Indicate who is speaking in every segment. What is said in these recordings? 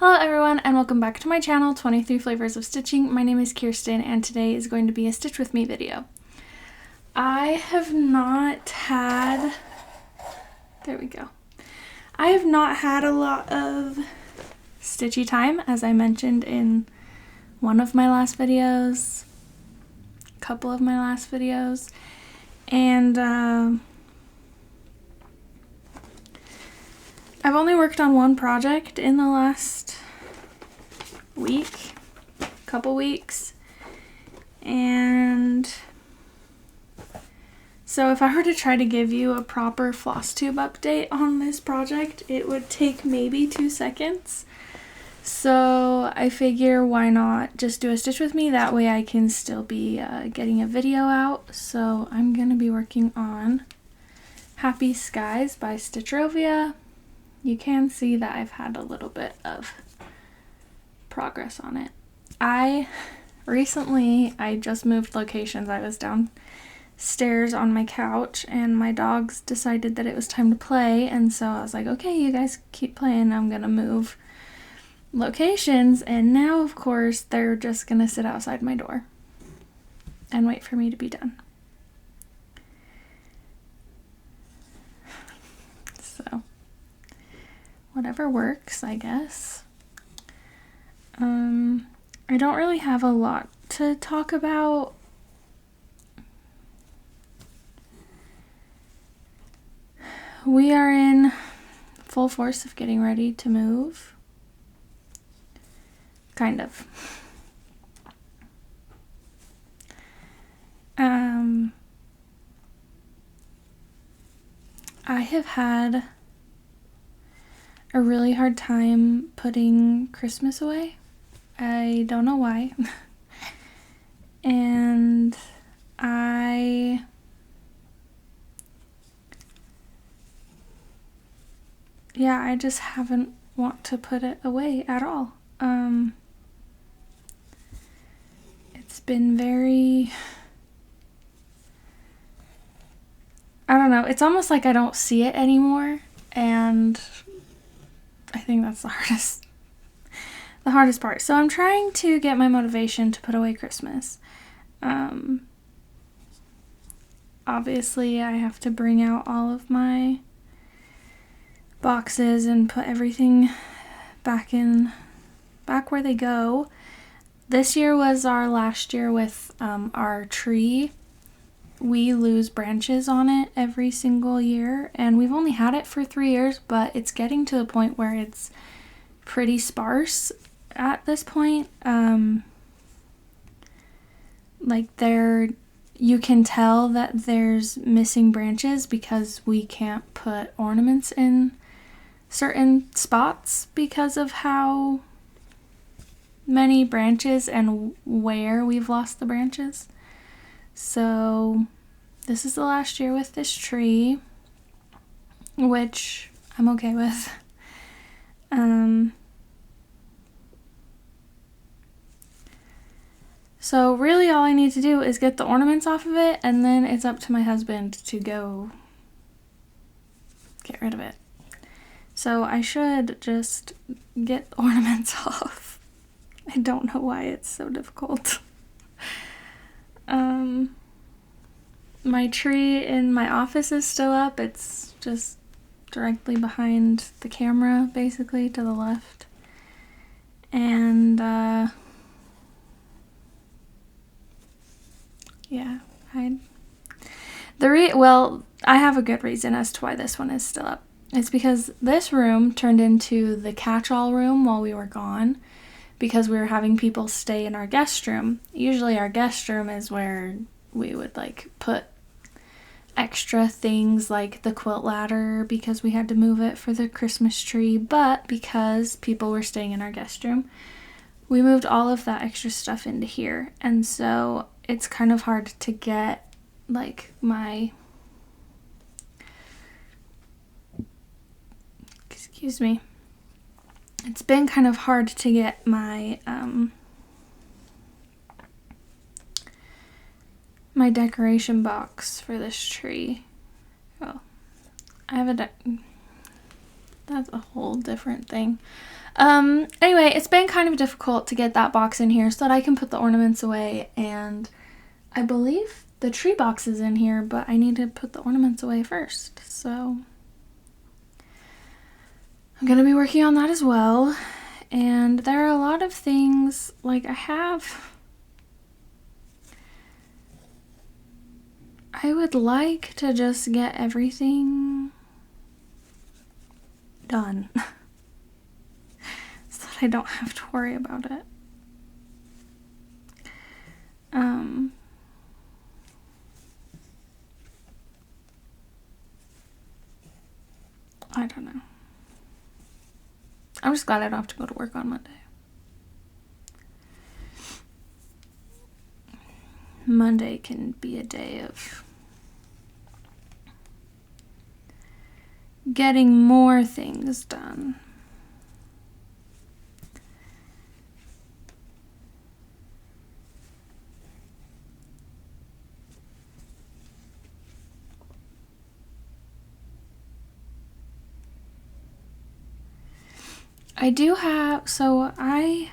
Speaker 1: Hello everyone and welcome back to my channel, 23 Flavors of Stitching. My name is Kirsten and today is going to be a Stitch With Me video. I have not had a lot of stitchy time, as I mentioned in one of my last videos, a couple of my last videos, and I've only worked on one project in the last couple weeks, and so if I were to try to give you a proper floss tube update on this project, it would take maybe 2 seconds. So I figure why not just do a stitch with me, that way I can still be getting a video out. So I'm going to be working on Happy Skies by Stitchrovia. You can see that I've had a little bit of progress on it. I just moved locations. I was downstairs on my couch and my dogs decided that it was time to play, and so I was like, okay, you guys keep playing, I'm gonna move locations, and now of course they're just gonna sit outside my door and wait for me to be done. So whatever works, I guess. I don't really have a lot to talk about. We are in full force of getting ready to move. Kind of. I have had a really hard time putting Christmas away. I don't know why. And I just haven't want to put it away at all. It's been very, I don't know, it's almost like I don't see it anymore, and I think that's the hardest part. So I'm trying to get my motivation to put away Christmas. Obviously I have to bring out all of my boxes and put everything back where they go. This year was our last year with our tree. We lose branches on it every single year, and we've only had it for 3 years, but it's getting to the point where it's pretty sparse at this point. You can tell that there's missing branches because we can't put ornaments in certain spots because of how many branches and where we've lost the branches. So this is the last year with this tree, which I'm okay with. So really all I need to do is get the ornaments off of it, and then it's up to my husband to go get rid of it. So I should just get the ornaments off. I don't know why it's so difficult. My tree in my office is still up. It's just directly behind the camera, basically, to the left. And yeah, I have a good reason as to why this one is still up. It's because this room turned into the catch-all room while we were gone, because we were having people stay in our guest room. Usually our guest room is where we would put extra things like the quilt ladder, because we had to move it for the Christmas tree, but because people were staying in our guest room, we moved all of that extra stuff into here. And so it's kind of hard to get my it's been kind of hard to get my my decoration box for this tree. Oh, I have that's a whole different thing. Anyway, it's been kind of difficult to get that box in here so that I can put the ornaments away, and I believe the tree box is in here, but I need to put the ornaments away first, so I'm gonna be working on that as well. And there are a lot of things, like I would like to just get everything done so that I don't have to worry about it. I don't know. I'm just glad I don't have to go to work on Monday. Monday can be a day of getting more things done. I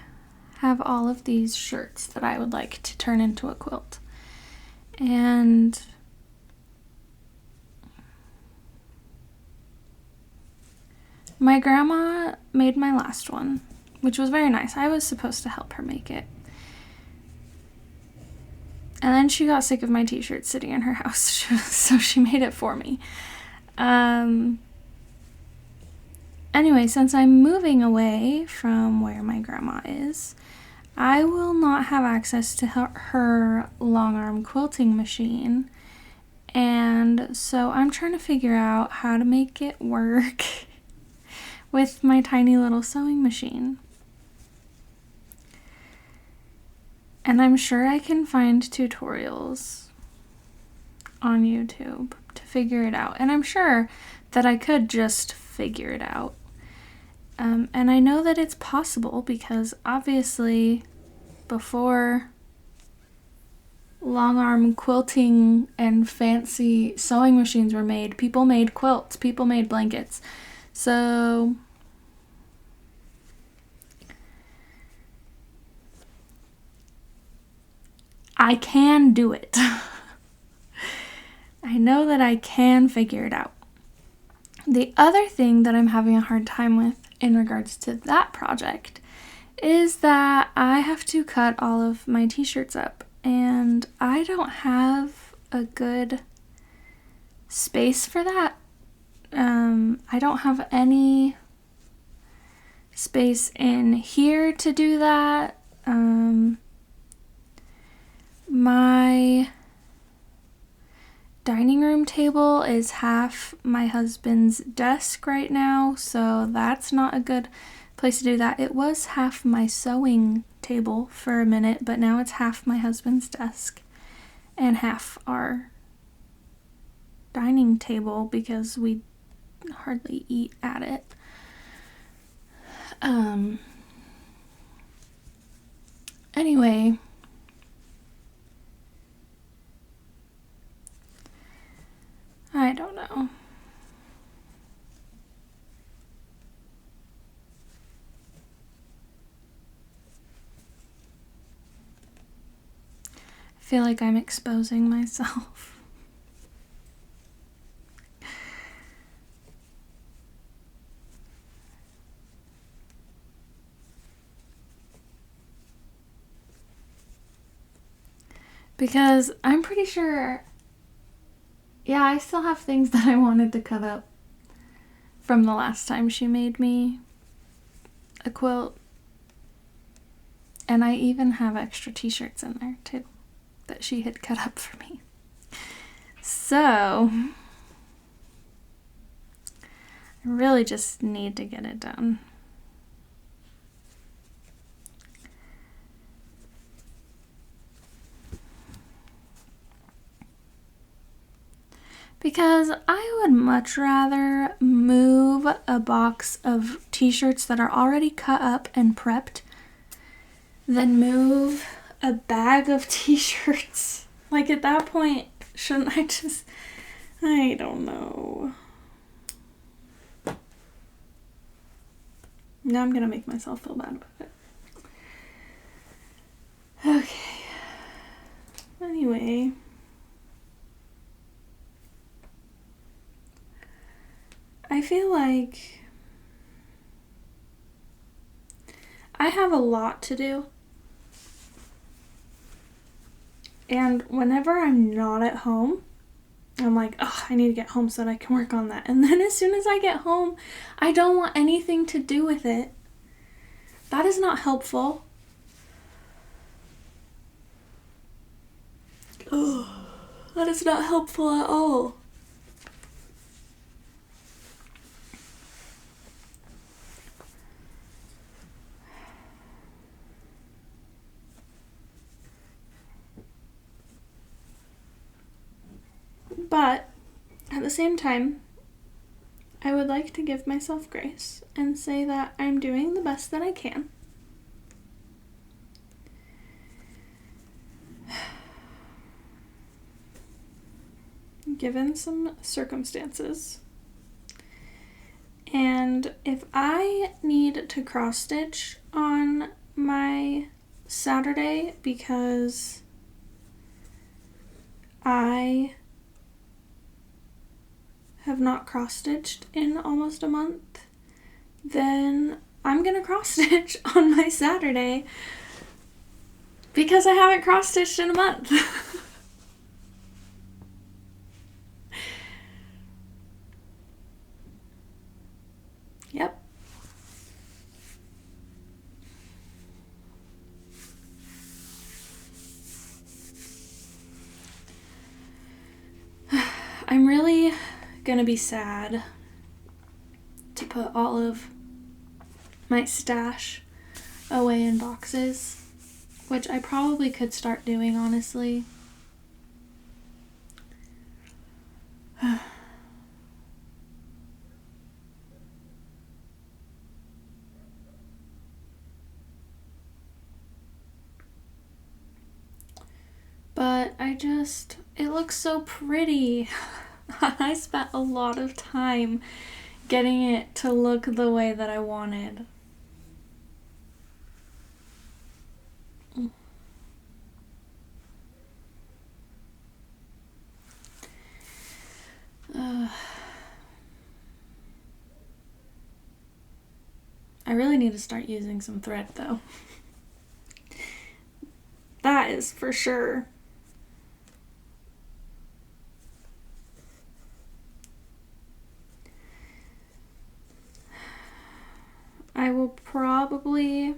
Speaker 1: have all of these shirts that I would like to turn into a quilt. And my grandma made my last one, which was very nice. I was supposed to help her make it. And then she got sick of my t-shirts sitting in her house, so she made it for me. Anyway, since I'm moving away from where my grandma is, I will not have access to her long arm quilting machine. And so I'm trying to figure out how to make it work with my tiny little sewing machine. And I'm sure I can find tutorials on YouTube to figure it out. And I'm sure that I could just figure it out. And I know that it's possible because obviously before long arm quilting and fancy sewing machines were made, people made quilts, people made blankets. So I can do it. I know that I can figure it out. The other thing that I'm having a hard time with in regards to that project is that I have to cut all of my t-shirts up, and I don't have a good space for that. I don't have any space in here to do that. My dining room table is half my husband's desk right now, so that's not a good place to do that. It was half my sewing table for a minute, but now it's half my husband's desk and half our dining table because we hardly eat at it. Anyway, I don't know. I feel like I'm exposing myself. Because I'm pretty sure, yeah, I still have things that I wanted to cut up from the last time she made me a quilt. And I even have extra t-shirts in there too that she had cut up for me. So I really just need to get it done. Because I would much rather move a box of t-shirts that are already cut up and prepped than move a bag of t-shirts. Like, at that point, shouldn't I don't know. Now I'm gonna make myself feel bad about it. Okay. Anyway. I feel like I have a lot to do. And whenever I'm not at home, I'm like, oh, I need to get home so that I can work on that. And then as soon as I get home, I don't want anything to do with it. That is not helpful. Oh, that is not helpful at all. But at the same time, I would like to give myself grace and say that I'm doing the best that I can. Given some circumstances. And if I need to cross stitch on my Saturday because I have not cross stitched in almost a month, then I'm gonna cross stitch on my Saturday because I haven't cross stitched in a month. Yep. I'm really gonna be sad to put all of my stash away in boxes, which I probably could start doing, honestly. But it looks so pretty. I spent a lot of time getting it to look the way that I wanted. I really need to start using some thread though. That is for sure. I will probably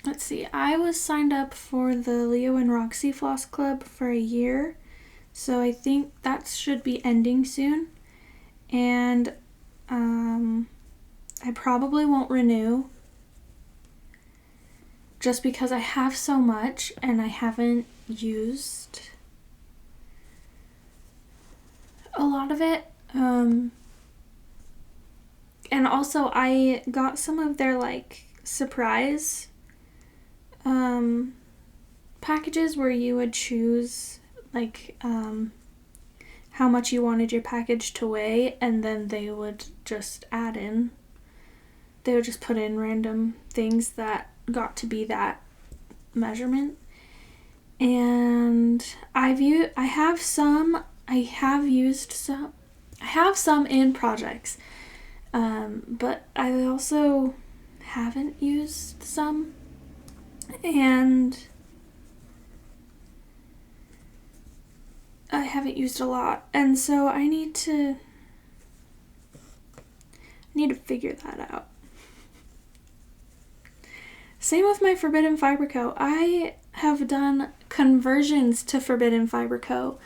Speaker 1: let's see, I was signed up for the Leo and Roxy Floss Club for a year, so I think that should be ending soon, and I probably won't renew just because I have so much and I haven't used a lot of it. And also I got some of their like surprise packages where you would choose like how much you wanted your package to weigh, and then they would just put in random things that got to be that measurement. And I have some in projects, but I also haven't used some, and I haven't used a lot, and so I need to figure that out. Same with my Forbidden Fiber Co. I have done conversions to Forbidden Fiber Co.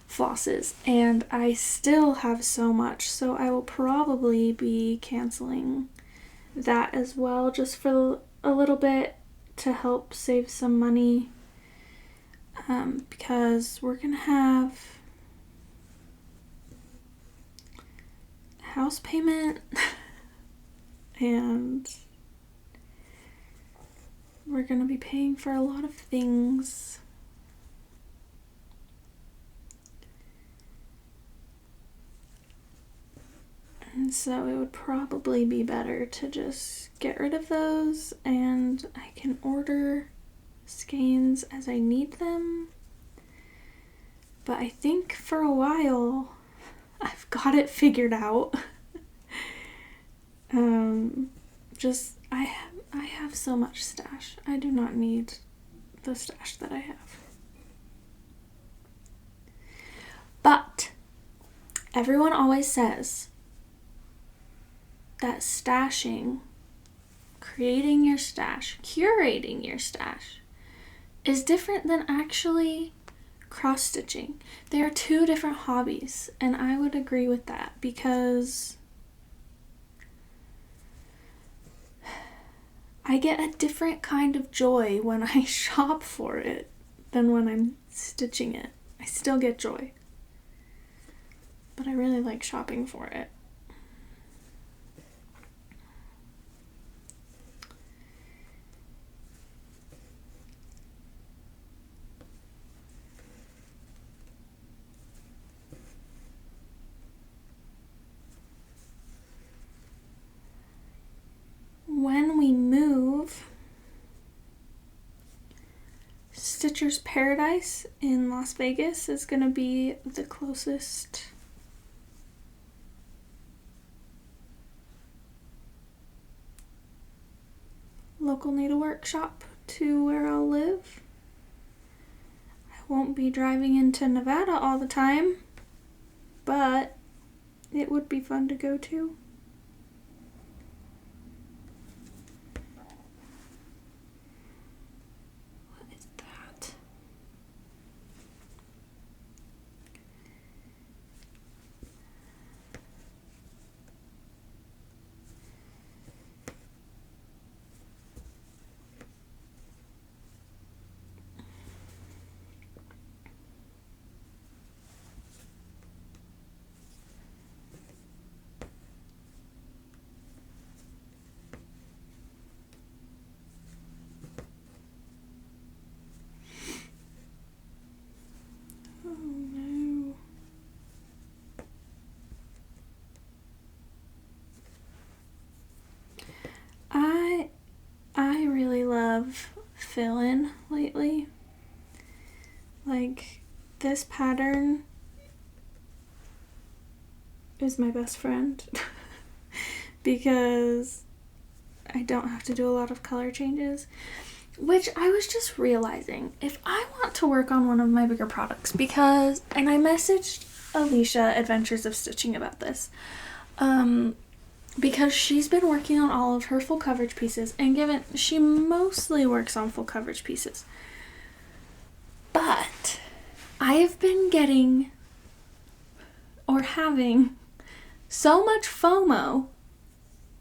Speaker 1: flosses, and I still have so much, so I will probably be canceling that as well, just for a little bit to help save some money, because we're gonna have house payment and we're gonna be paying for a lot of things. So it would probably be better to just get rid of those, and I can order skeins as I need them. But I think for a while I've got it figured out. I have so much stash. I do not need the stash that I have. But everyone always says that stashing, creating your stash, curating your stash is different than actually cross-stitching. They are two different hobbies, and I would agree with that because I get a different kind of joy when I shop for it than when I'm stitching it. I still get joy, but I really like shopping for it. When we move, Stitcher's Paradise in Las Vegas is going to be the closest local needlework shop to where I'll live. I won't be driving into Nevada all the time, but it would be fun to go to. I really love fill-in lately. Like, this pattern is my best friend because I don't have to do a lot of color changes, which I was just realizing if I want to work on one of my bigger products, because, and I messaged Alicia Adventures of Stitching about this, because she's been working on all of her full coverage pieces, and given she mostly works on full coverage pieces, but I have been getting or having so much FOMO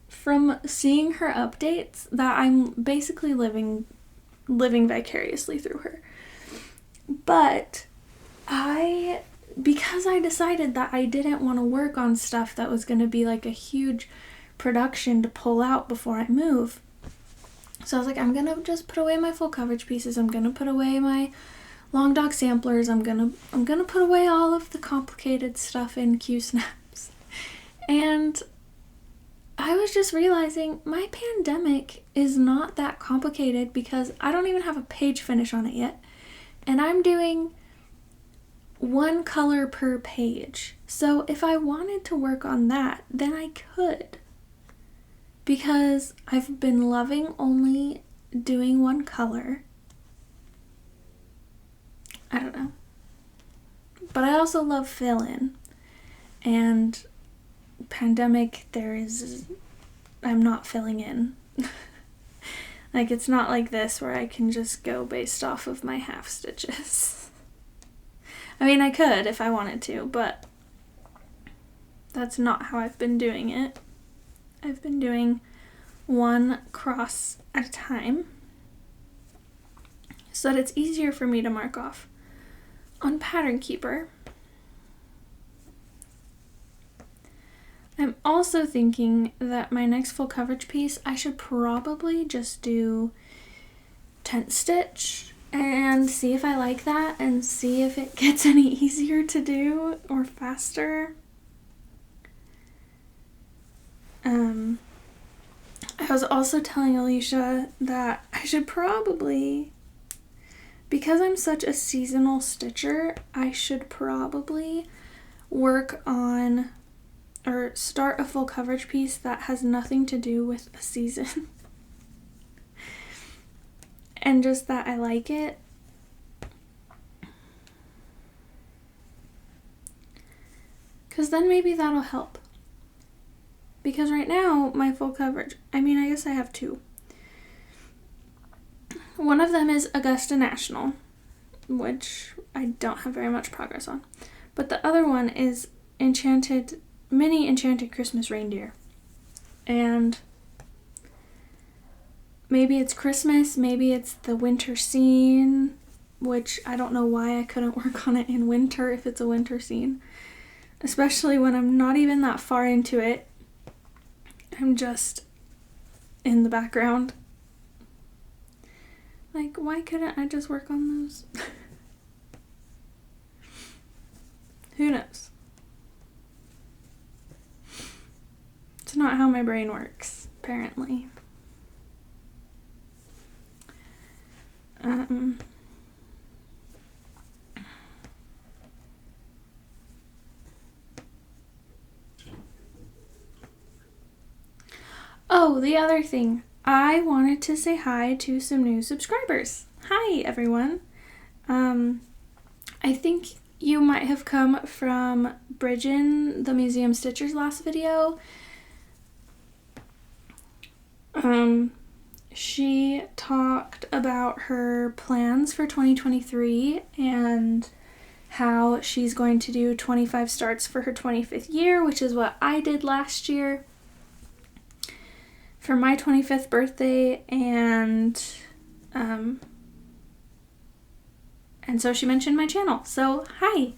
Speaker 1: from seeing her updates that I'm basically living vicariously through her. But because I decided that I didn't want to work on stuff that was going to be like a huge production to pull out before I move. So I was like, I'm going to just put away my full coverage pieces. I'm going to put away my long dog samplers. I'm going to put away all of the complicated stuff in Q-snaps. And I was just realizing my pandemic is not that complicated because I don't even have a page finish on it yet. And I'm doing one color per page. So if I wanted to work on that, then I could. Because I've been loving only doing one color. I don't know. But I also love fill-in. And pandemic, I'm not filling in. Like, it's not like this where I can just go based off of my half stitches. I mean, I could if I wanted to, but that's not how I've been doing it. I've been doing one cross at a time so that it's easier for me to mark off on Pattern Keeper. I'm also thinking that my next full coverage piece, I should probably just do tent stitch and see if I like that and see if it gets any easier to do or faster. I was also telling Alicia that I should probably, because I'm such a seasonal stitcher, I should probably work on or start a full coverage piece that has nothing to do with a season. And just that I like it. Because then maybe that'll help. Because right now, my full coverage, I mean, I guess I have two. One of them is Augusta National, which I don't have very much progress on. But the other one is Mini Enchanted Christmas Reindeer. And maybe it's Christmas, maybe it's the winter scene, which I don't know why I couldn't work on it in winter if it's a winter scene. Especially when I'm not even that far into it. I'm just in the background. Like, why couldn't I just work on those? Who knows? It's not how my brain works, apparently. Oh, the other thing. I wanted to say hi to some new subscribers. Hi, everyone. I think you might have come from Bridgen, the Museum Stitchers last video. She talked about her plans for 2023 and how she's going to do 25 starts for her 25th year, which is what I did last year for my 25th birthday, and so she mentioned my channel. So, hi.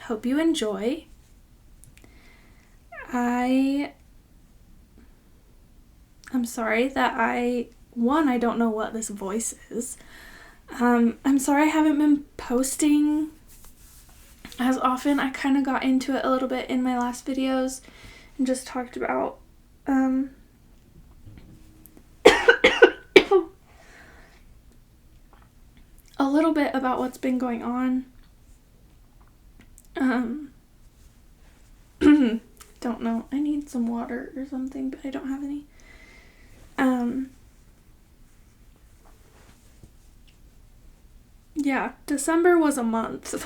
Speaker 1: Hope you enjoy. I'm sorry that I don't know what this voice is. I'm sorry I haven't been posting as often. I kind of got into it a little bit in my last videos and just talked about a little bit about what's been going on. Don't know. I need some water or something, but I don't have any. Yeah, December was a month.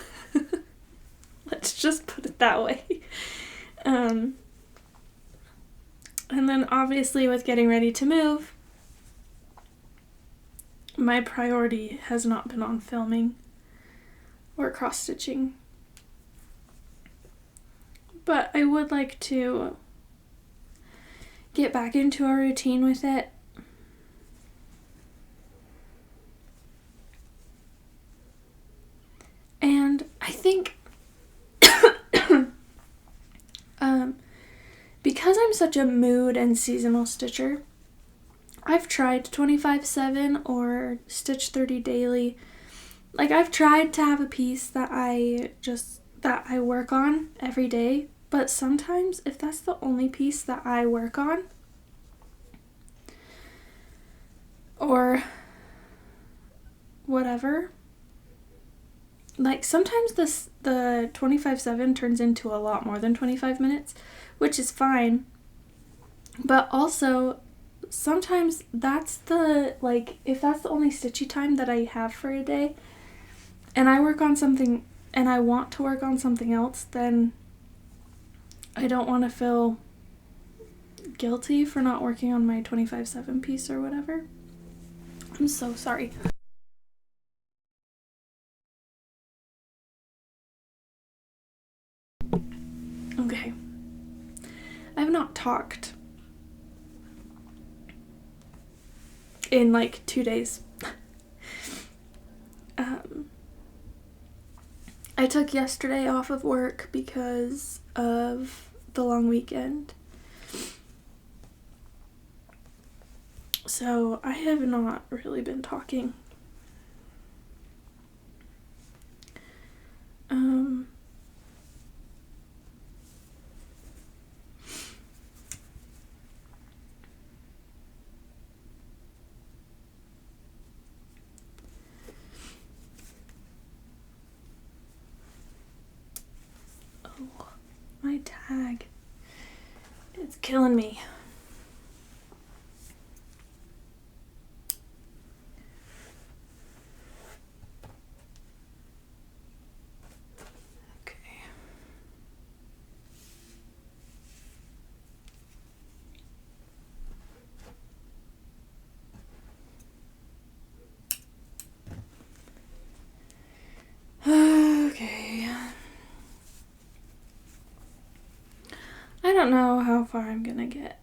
Speaker 1: Let's just put it that way. And then obviously with getting ready to move, my priority has not been on filming or cross-stitching. But I would like to get back into a routine with it. And I think because I'm such a mood and seasonal stitcher, I've tried 25/7 or Stitch 30 daily. Like, I've tried to have a piece that I work on every day, but sometimes if that's the only piece that I work on, or whatever, like, sometimes the 25/7 turns into a lot more than 25 minutes, which is fine. But also, sometimes that's if that's the only stitchy time that I have for a day, and I work on something, and I want to work on something else, then I don't want to feel guilty for not working on my 25/7 piece or whatever. I'm so sorry. Okay. I have not talked in like 2 days. I took yesterday off of work because of the long weekend. So I have not really been talking. my tag. It's killing me. Okay. I don't know how far I'm gonna get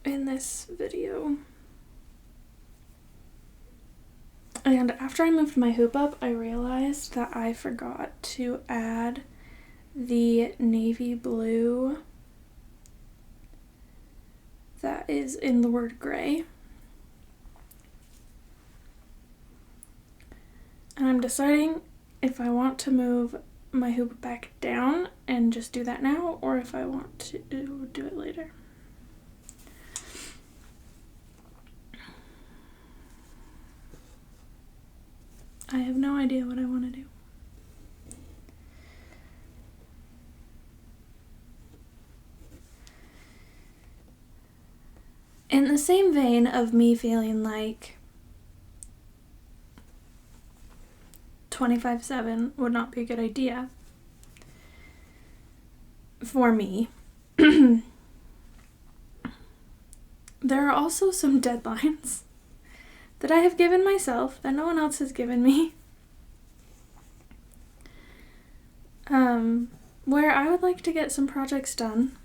Speaker 1: in this video. And after I moved my hoop up, I realized that I forgot to add the navy blue that is in the word gray. And I'm deciding if I want to move my hoop back down and just do that now, or if I want to do it later. I have no idea what I want to do. In the same vein of me feeling like 25/7 would not be a good idea for me, there are also some deadlines that I have given myself that no one else has given me, where I would like to get some projects done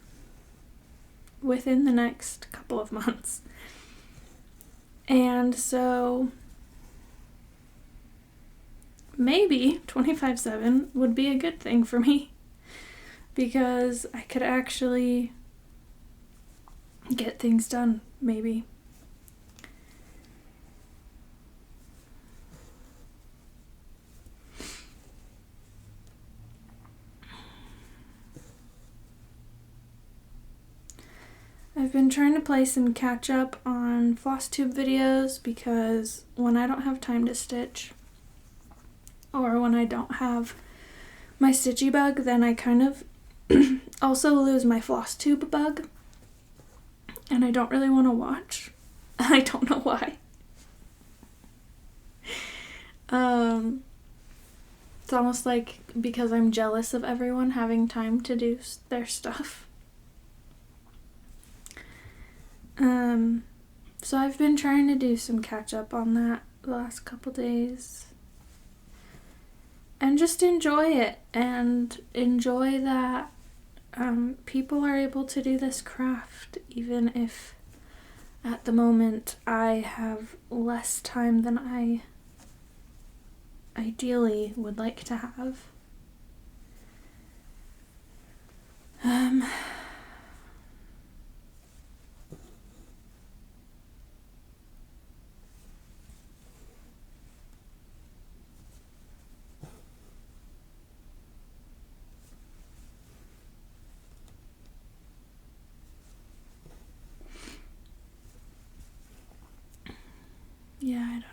Speaker 1: within the next couple of months. And so maybe 25/7 would be a good thing for me, because I could actually get things done, maybe. I've been trying to play some catch up on floss tube videos, because when I don't have time to stitch, or when I don't have my stitchy bug, then I kind of also lose my floss tube bug, and I don't really want to watch. I don't know why. It's almost like because I'm jealous of everyone having time to do their stuff. So I've been trying to do some catch up on that the last couple days. And just enjoy it, and enjoy that people are able to do this craft, even if at the moment I have less time than I ideally would like to have. Yeah, I don't know.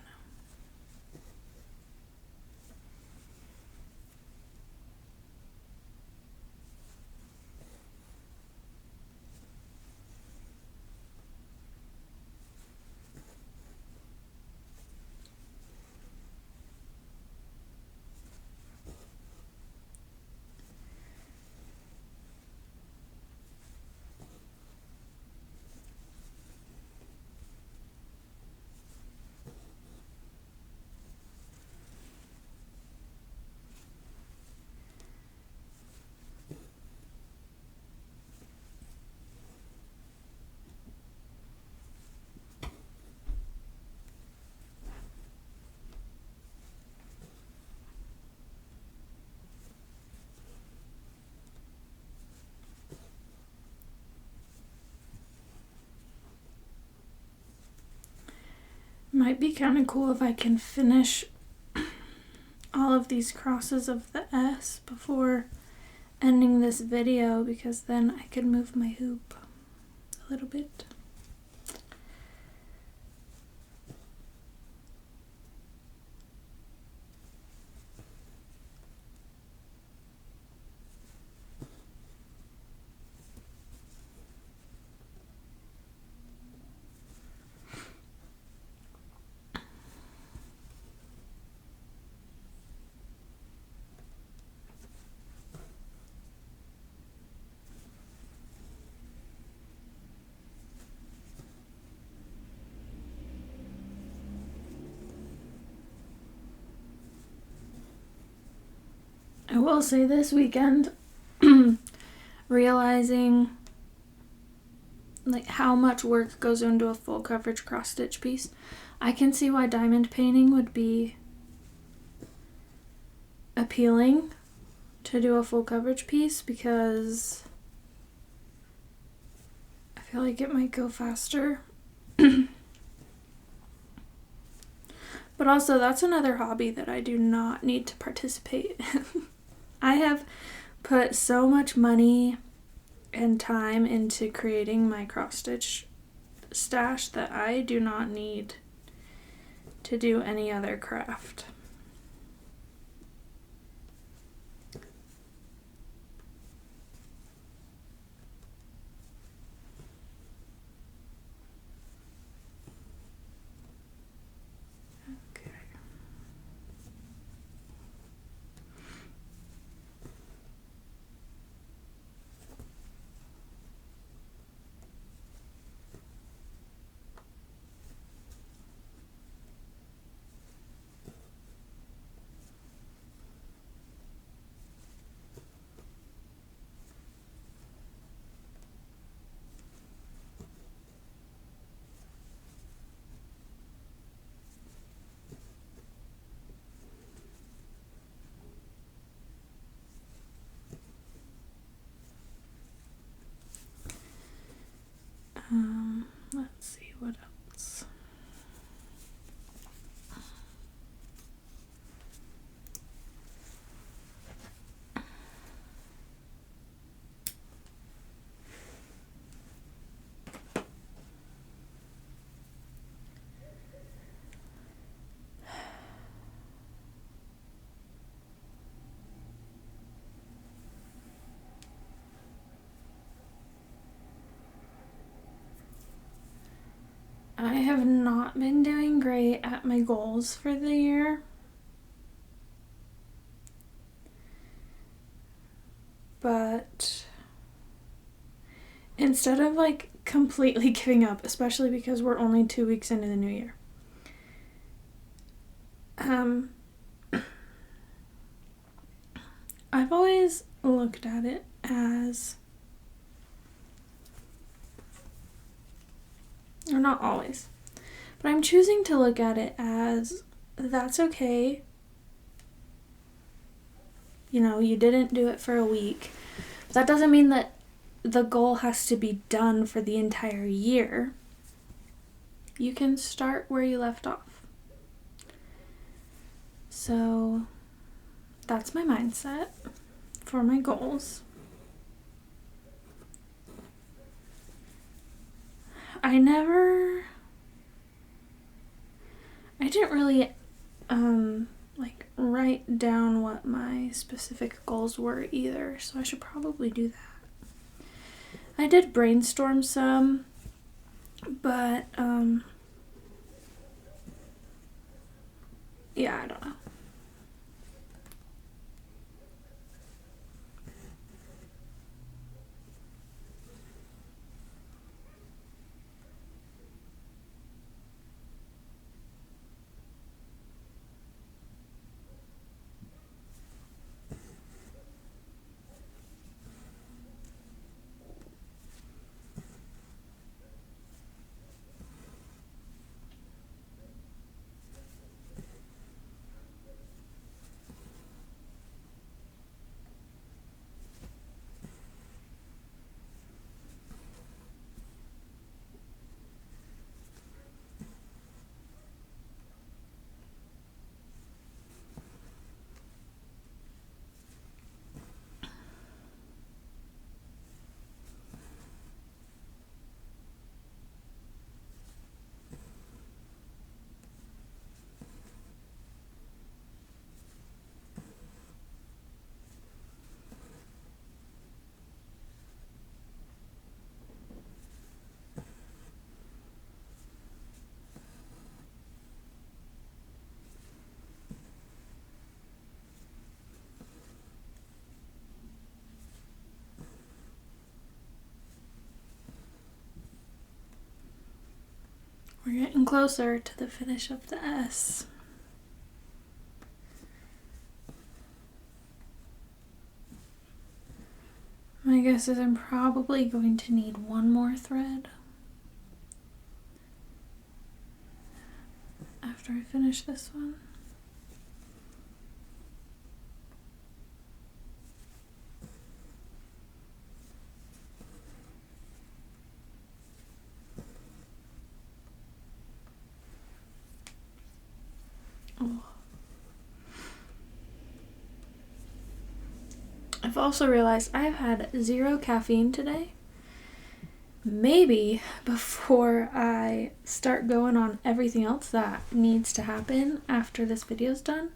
Speaker 1: Might be kind of cool if I can finish all of these crosses of the S before ending this video, because then I could move my hoop a little bit. I will say this weekend, realizing like how much work goes into a full coverage cross stitch piece, I can see why diamond painting would be appealing to do a full coverage piece, because I feel like it might go faster. But also, that's another hobby that I do not need to participate in. I have put so much money and time into creating my cross stitch stash that I do not need to do any other craft. Let's see what else. I have not been doing great at my goals for the year. But instead of like completely giving up, especially because we're only 2 weeks into the new year, I've always looked at it as, or not always, but I'm choosing to look at it as, that's okay. You know, you didn't do it for a week. That doesn't mean that the goal has to be done for the entire year. You can start where you left off. So that's my mindset for my goals. I didn't really like write down what my specific goals were either, so I should probably do that. I did brainstorm some, but yeah, I don't know. We're getting closer to the finish of the S. My guess is I'm probably going to need one more thread after I finish this one. Oh. I've also realized I've had 0 caffeine today. Maybe before I start going on everything else that needs to happen after this video's done,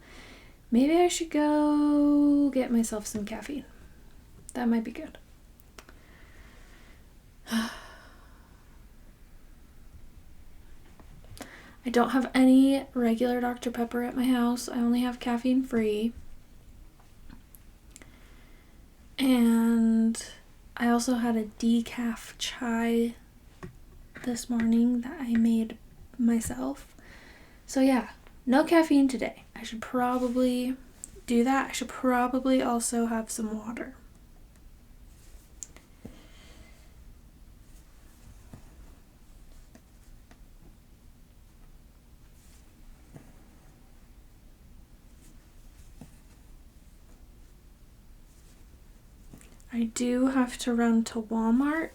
Speaker 1: maybe I should go get myself some caffeine. That might be good. I don't have any regular Dr. Pepper at my house. I only have caffeine free. And I also had a decaf chai this morning that I made myself. So yeah, no caffeine today. I should probably do that. I should probably also have some water. I do have to run to Walmart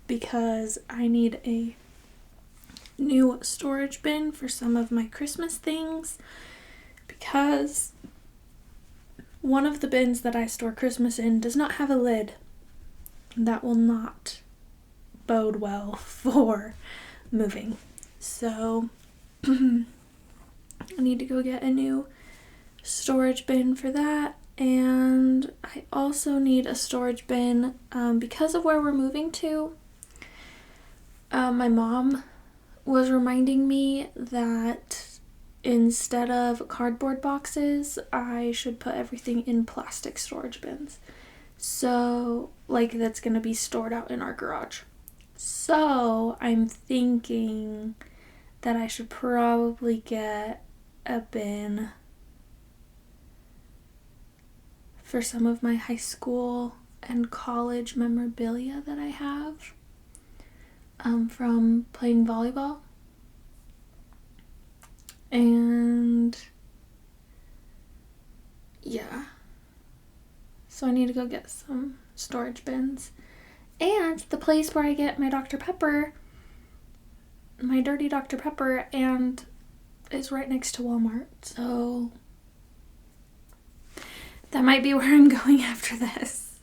Speaker 1: because I need a new storage bin for some of my Christmas things, because one of the bins that I store Christmas in does not have a lid. That will not bode well for moving. So I need to go get a new storage bin for that. And I also need a storage bin because of where we're moving to. My mom was reminding me that instead of cardboard boxes, I should put everything in plastic storage bins. So, like, that's going to be stored out in our garage. So, I'm thinking that I should probably get a bin for some of my high school and college memorabilia that I have from playing volleyball. And yeah, so I need to go get some storage bins. And the place where I get my Dr. Pepper, my dirty Dr. Pepper, and is right next to Walmart. So that might be where I'm going after this.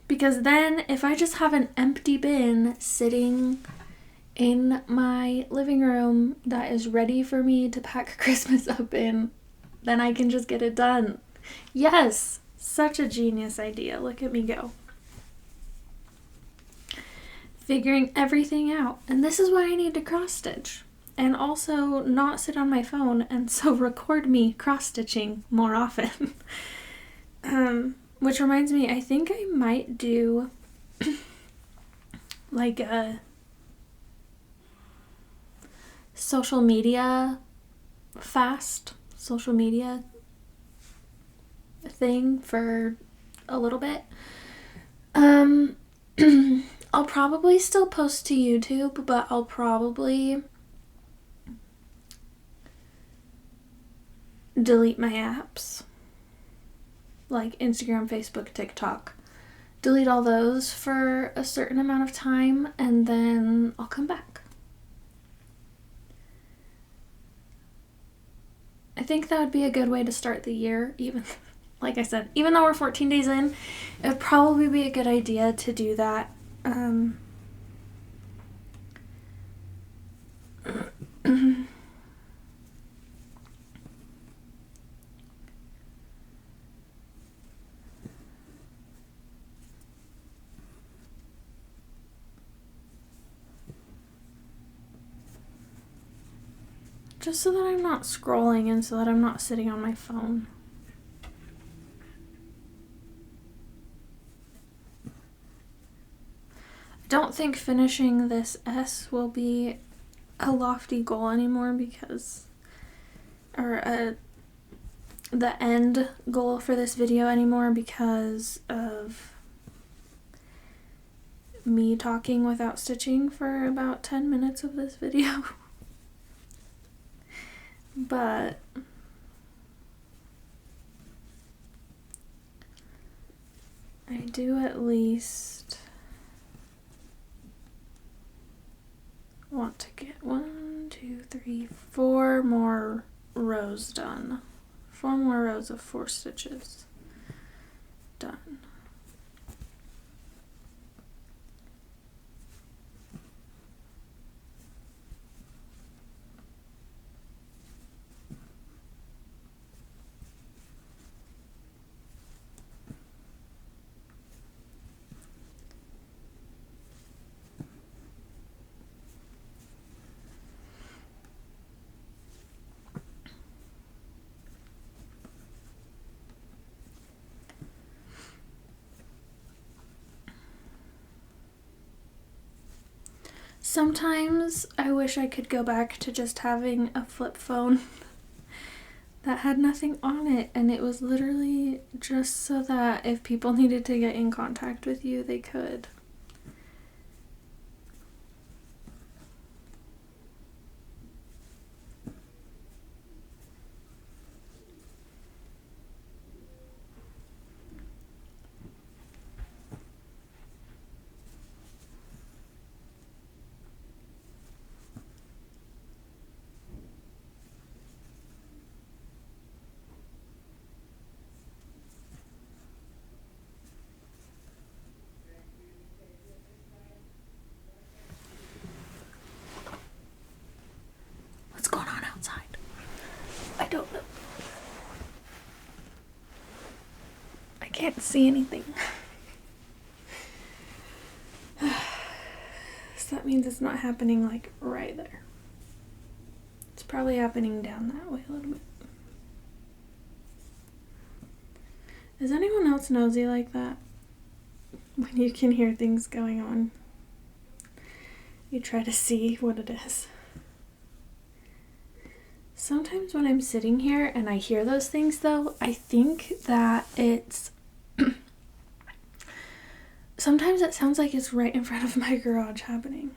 Speaker 1: Because then if I just have an empty bin sitting in my living room that is ready for me to pack Christmas up in, then I can just get it done. Yes, such a genius idea. Look at me go. Figuring everything out. And this is why I need to cross stitch. And also not sit on my phone and so record me cross-stitching more often. Which reminds me, I think I might do like a social media thing for a little bit. I'll probably still post to YouTube, but I'll probably delete my apps like Instagram, Facebook, TikTok. Delete all those for a certain amount of time, and then I'll come back. I think that would be a good way to start the year. Even, like I said, even though we're 14 days in, it would probably be a good idea to do that. Just so that I'm not scrolling and so that I'm not sitting on my phone. I don't think finishing this S will be a lofty goal anymore because, or a the end goal for this video anymore because of me talking without stitching for about 10 minutes of this video. But I do at least want to get 4 more rows done. 4 more rows of 4 stitches done. Sometimes I wish I could go back to just having a flip phone that had nothing on it, and it was literally just so that if people needed to get in contact with you, they could. What's going on outside? I don't know. I can't see anything. So that means it's not happening like right there. It's probably happening down that way a little bit. Is anyone else nosy like that? When you can hear things going on, you try to see what it is. Sometimes when I'm sitting here and I hear those things though, I think that it's sometimes it sounds like it's right in front of my garage happening.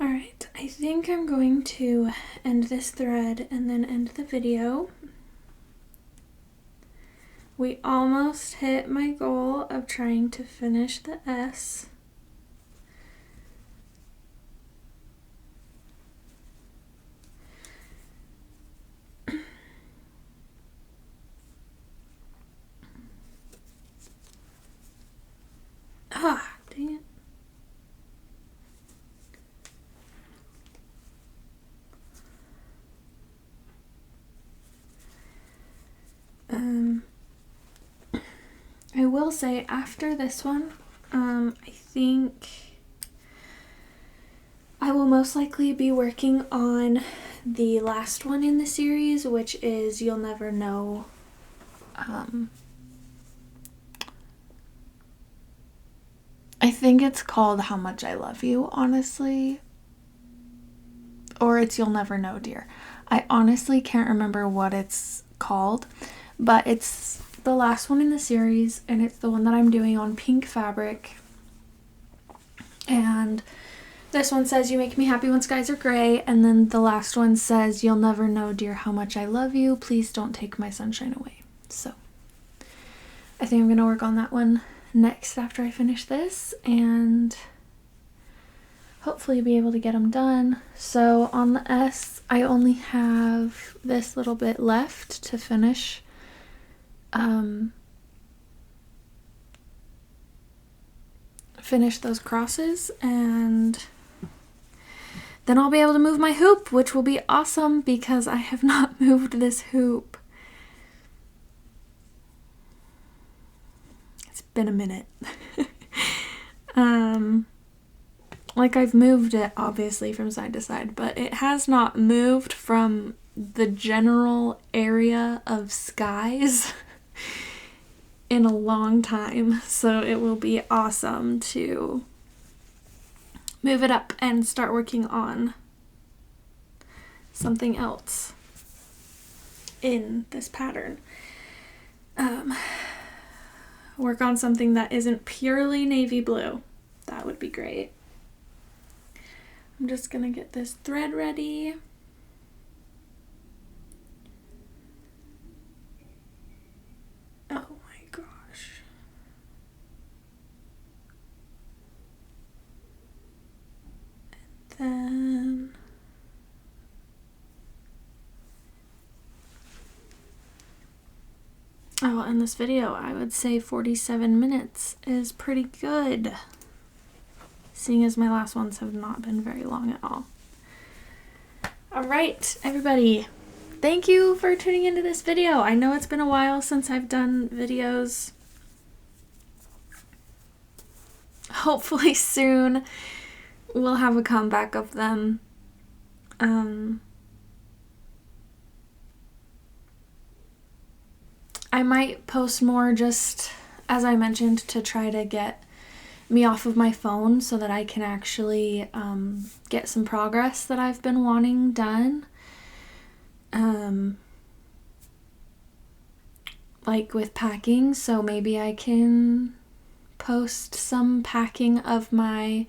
Speaker 1: Alright, I think I'm going to end this thread and then end the video. We almost hit my goal of trying to finish the S. Ah, dang it. I will say after this one, I think I will most likely be working on the last one in the series, which is You'll Never Know. I think it's called How Much I Love You, honestly. Or it's You'll Never Know, Dear. I honestly can't remember what it's called, but it's the last one in the series, and it's the one that I'm doing on pink fabric. And this one says, you make me happy when skies are gray, and then the last one says, you'll never know, dear, how much I love you. Please don't take my sunshine away. So I think I'm going to work on that one next after I finish this, and hopefully be able to get them done. So on the S, I only have this little bit left to finish. Finish those crosses, and then I'll be able to move my hoop, which will be awesome because I have not moved this hoop. It's been a minute. Like, I've moved it obviously from side to side, but it has not moved from the general area of skies in a long time. So it will be awesome to move it up and start working on something else in this pattern. Work on something that isn't purely navy blue. That would be great. I'm just gonna get this thread ready. Oh my gosh. And then oh, in this video, I would say 47 minutes is pretty good, seeing as my last ones have not been very long at all. All right, everybody, thank you for tuning into this video. I know it's been a while since I've done videos. Hopefully soon we'll have a comeback of them. I might post more, just as I mentioned, to try to get me off of my phone so that I can actually get some progress that I've been wanting done. Like with packing, so maybe I can post some packing of my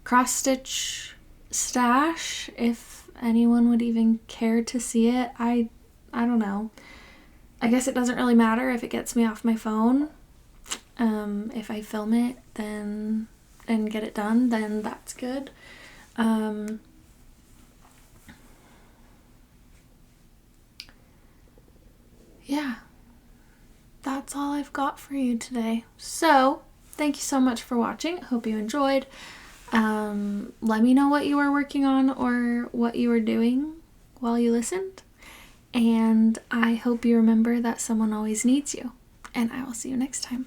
Speaker 1: cross stitch stash if anyone would even care to see it. I don't know. I guess it doesn't really matter if it gets me off my phone. If I film it then and get it done, then that's good. Yeah, that's all I've got for you today. So thank you so much for watching. Hope you enjoyed. Let me know what you were working on or what you were doing while you listened. And I hope you remember that someone always needs you. And I will see you next time.